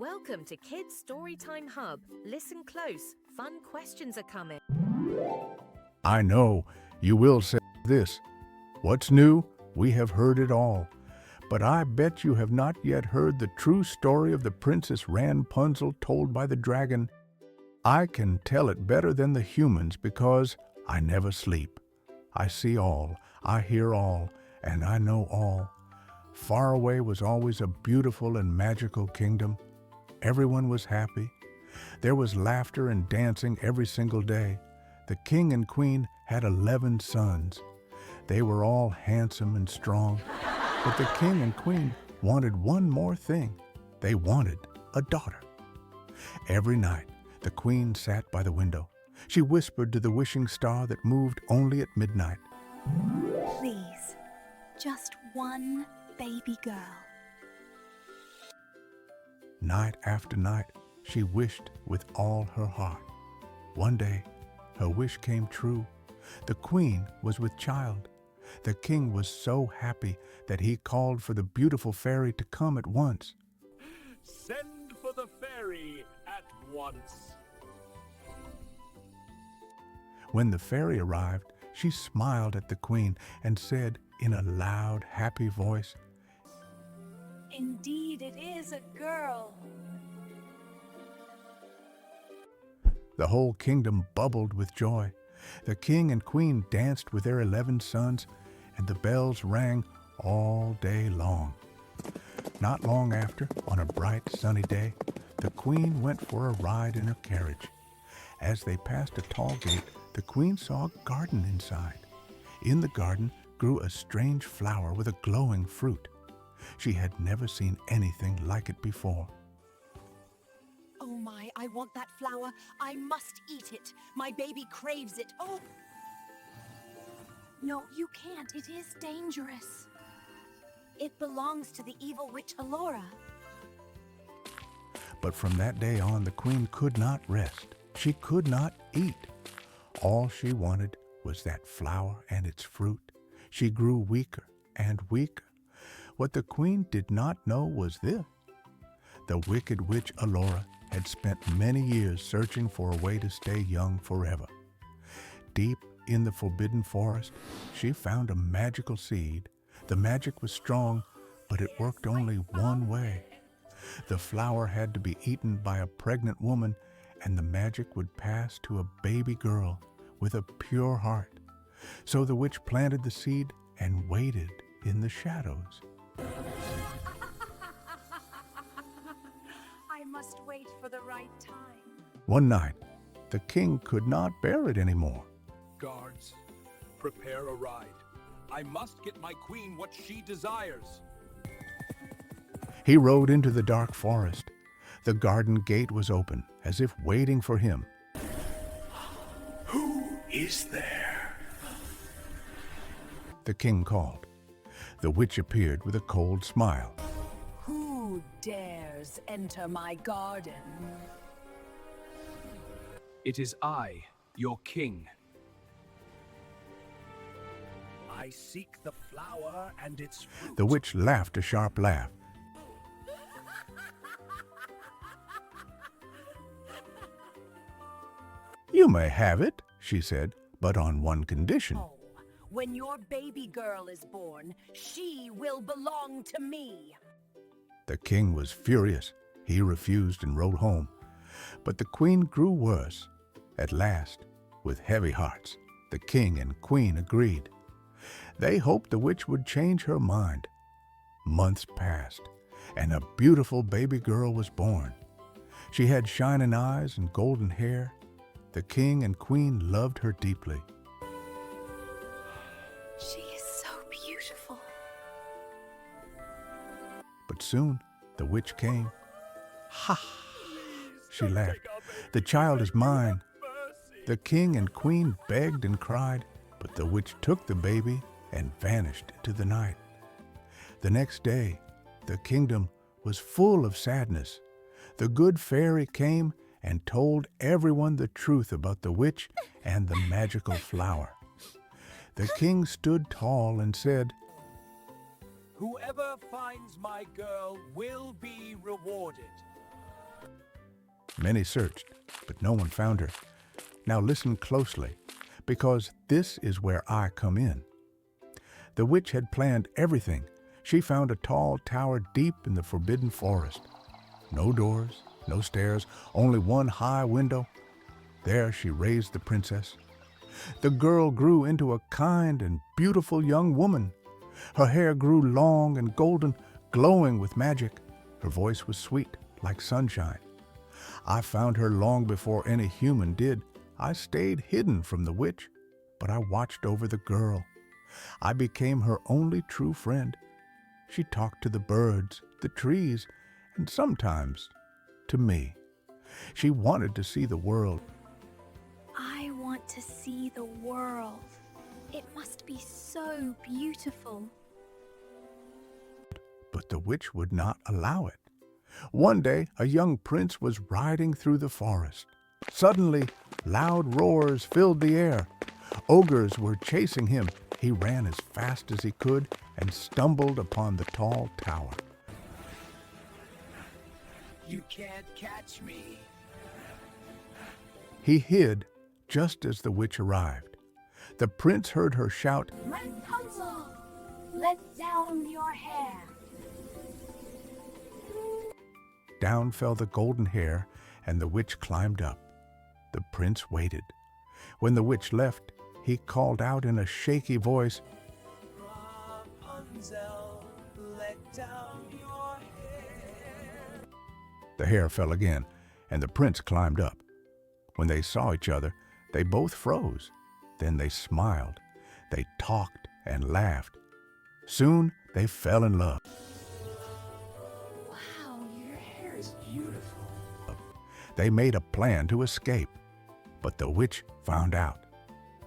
Welcome to Kids Storytime Hub. Listen close. Fun questions are coming. I know you will say this. What's new? We have heard it all. But I bet you have not yet heard the true story of the Princess Ranpunzel told by the dragon. I can tell it better than the humans because I never sleep. I see all, I hear all, and I know all. Faraway was always a beautiful and magical kingdom. Everyone was happy. There was laughter and dancing every single day. The king and queen had 11 sons. They were all handsome and strong. But the king and queen wanted one more thing. They wanted a daughter. Every night, the queen sat by the window. She whispered to the wishing star that moved only at midnight. Please, just one baby girl. Night after night, she wished with all her heart. One day, her wish came true. The queen was with child. The king was so happy that he called for the beautiful fairy to come at once. Send for the fairy at once. When the fairy arrived, she smiled at the queen and said in a loud, happy voice, Indeed, it is a girl. The whole kingdom bubbled with joy. The king and queen danced with their 11 sons, and the bells rang all day long. Not long after, on a bright, sunny day, the queen went for a ride in her carriage. As they passed a tall gate, the queen saw a garden inside. In the garden grew a strange flower with a glowing fruit. She had never seen anything like it before. Oh my, I want that flower. I must eat it. My baby craves it. Oh! No, you can't. It is dangerous. It belongs to the evil witch Alora. But from that day on, the queen could not rest. She could not eat. All she wanted was that flower and its fruit. She grew weaker and weaker. What the queen did not know was this. The wicked witch Alora had spent many years searching for a way to stay young forever. Deep in the forbidden forest, she found a magical seed. The magic was strong, but it worked only one way. The flower had to be eaten by a pregnant woman, and the magic would pass to a baby girl with a pure heart. So the witch planted the seed and waited in the shadows. I must wait for the right time. One night, the king could not bear it anymore. Guards, prepare a ride. I must get my queen what she desires. He rode into the dark forest. The garden gate was open, as if waiting for him. Who is there? The king called. The witch appeared with a cold smile. Who dares enter my garden? It is I, your king. I seek the flower and its fruit. The witch laughed a sharp laugh. You may have it, she said, but on one condition. Oh, when your baby girl is born, she will belong to me. The king was furious. He refused and rode home. But the queen grew worse. At last, with heavy hearts, the king and queen agreed. They hoped the witch would change her mind. Months passed, and a beautiful baby girl was born. She had shining eyes and golden hair. The king and queen loved her deeply. She is so beautiful. But soon the witch came. Ha! She laughed. The child is mine. The king and queen begged and cried, but the witch took the baby and vanished into the night. The next day, the kingdom was full of sadness. The good fairy came and told everyone the truth about the witch and the magical flower. The king stood tall and said, Whoever finds my girl will be rewarded. Many searched, but no one found her. Now listen closely, because this is where I come in. The witch had planned everything. She found a tall tower deep in the forbidden forest. No doors, no stairs, only one high window. There she raised the princess. The girl grew into a kind and beautiful young woman. Her hair grew long and golden, glowing with magic. Her voice was sweet, like sunshine. I found her long before any human did. I stayed hidden from the witch, but I watched over the girl. I became her only true friend. She talked to the birds, the trees, and sometimes to me. She wanted to see the world. I want to see the world. It must be so beautiful. But the witch would not allow it. One day, a young prince was riding through the forest. Suddenly, loud roars filled the air. Ogres were chasing him. He ran as fast as he could and stumbled upon the tall tower. You can't catch me. He hid just as the witch arrived. The prince heard her shout, Ranpunzel, let down your hair. Down fell the golden hair, and the witch climbed up. The prince waited. When the witch left, he called out in a shaky voice, Rapunzel, let down your hair. The hair fell again, and the prince climbed up. When they saw each other, they both froze. Then they smiled. They talked and laughed. Soon they fell in love. Wow, your hair is beautiful. They made a plan to escape, but the witch found out.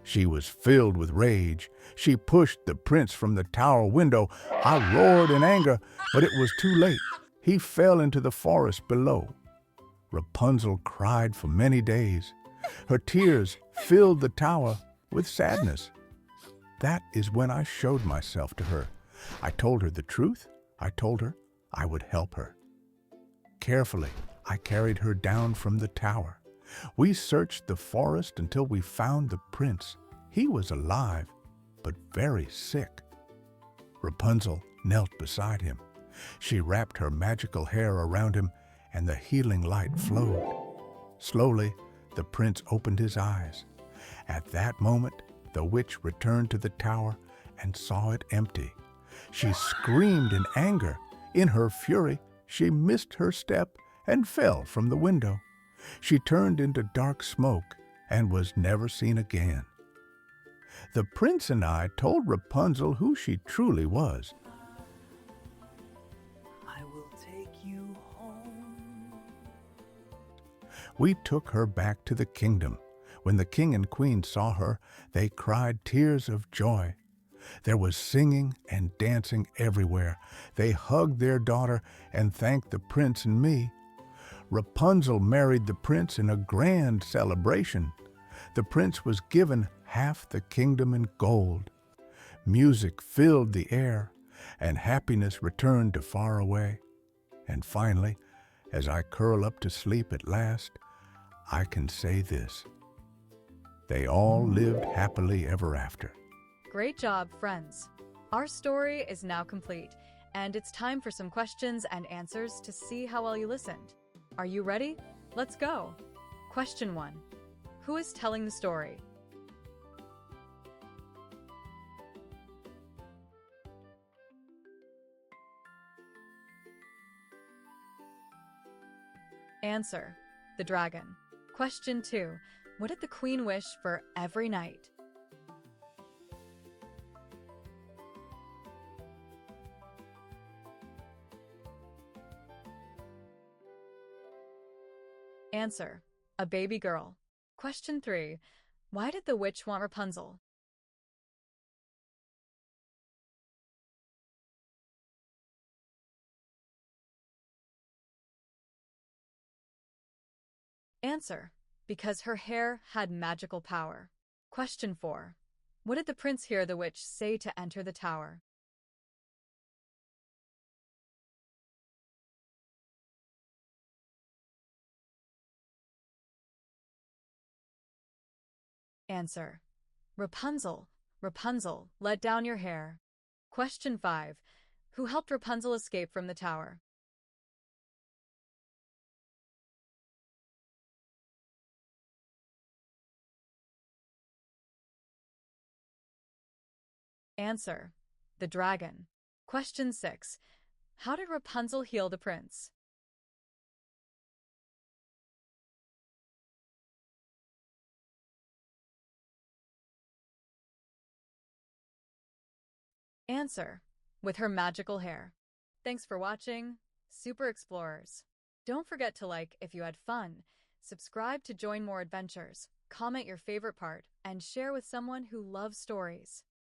She was filled with rage. She pushed the prince from the tower window. I roared in anger, but it was too late. He fell into the forest below. Rapunzel cried for many days. Her tears filled the tower with sadness. That is when I showed myself to her. I told her the truth. I told her I would help her. Carefully, I carried her down from the tower. We searched the forest until we found the prince. He was alive, but very sick. Rapunzel knelt beside him. She wrapped her magical hair around him, and the healing light flowed. Slowly, the prince opened his eyes. At that moment, the witch returned to the tower and saw it empty. She screamed in anger. In her fury, she missed her step and fell from the window. She turned into dark smoke and was never seen again. The prince and I told Rapunzel who she truly was. I will take you home. We took her back to the kingdom. When the king and queen saw her, they cried tears of joy. There was singing and dancing everywhere. They hugged their daughter and thanked the prince and me. Rapunzel married the prince in a grand celebration. The prince was given half the kingdom in gold. Music filled the air, and happiness returned to Faraway. And finally, as I curl up to sleep at last, I can say this: they all lived happily ever after. Great job, friends. Our story is now complete, and it's time for some questions and answers to see how well you listened. Are you ready? Let's go. Question 1. Who is telling the story? Answer: the dragon. Question 2. What did the queen wish for every night? Answer: a baby girl. Question 3. Why did the witch want Rapunzel? Answer: because her hair had magical power. Question 4. What did the prince hear the witch say to enter the tower? Answer. Rapunzel. Rapunzel, let down your hair. Question 5. Who helped Rapunzel escape from the tower? Answer. The dragon. Question 6. How did Rapunzel heal the prince? Answer. With her magical hair. Thanks for watching, Super Explorers. Don't forget to like if you had fun, subscribe to join more adventures, comment your favorite part, and share with someone who loves stories.